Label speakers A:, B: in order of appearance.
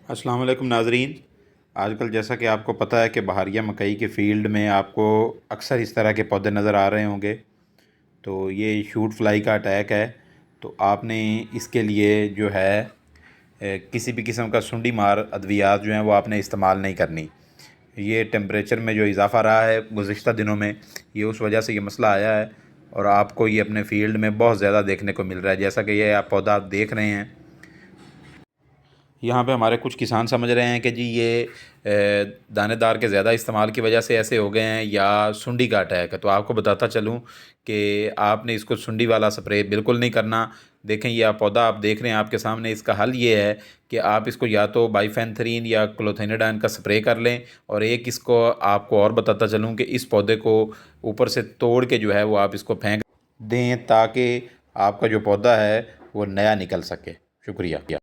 A: अस्सलाम वालेकुम नाज़रीन। आजकल जैसा कि आपको पता है कि बहारिया मकई के फ़ील्ड में आपको अक्सर इस तरह के पौधे नज़र आ रहे होंगे। तो ये शूट फ्लाई का अटैक है। तो आपने इसके लिए जो है किसी भी किस्म का सुंडी मार अद्वियात जो हैं वो आपने इस्तेमाल नहीं करनी। ये टेम्परेचर में जो इजाफ़ा रहा है गुज़िश्ता दिनों में, ये उस वजह से ये मसला आया है और आपको ये अपने फ़ील्ड में बहुत ज़्यादा देखने को मिल रहा है। जैसा कि ये आप पौधा आप देख रहे हैं, यहाँ पे हमारे कुछ किसान समझ रहे हैं कि जी ये दानेदार के ज़्यादा इस्तेमाल की वजह से ऐसे हो गए हैं या सुंडी का अटैक है। तो आपको बताता चलूँ कि आपने इसको सुंडी वाला स्प्रे बिल्कुल नहीं करना। देखें, ये आप पौधा आप देख रहे हैं आपके सामने, इसका हल ये है कि आप इसको या तो बाइफेंथ्रीन या क्लोथिनिडाइन का स्प्रे कर लें। और एक इसको आपको और बताता चलूँ कि इस पौधे को ऊपर से तोड़ के जो है वो आप इसको फेंक दें ताकि आपका जो पौधा है वो नया निकल सके। शुक्रिया।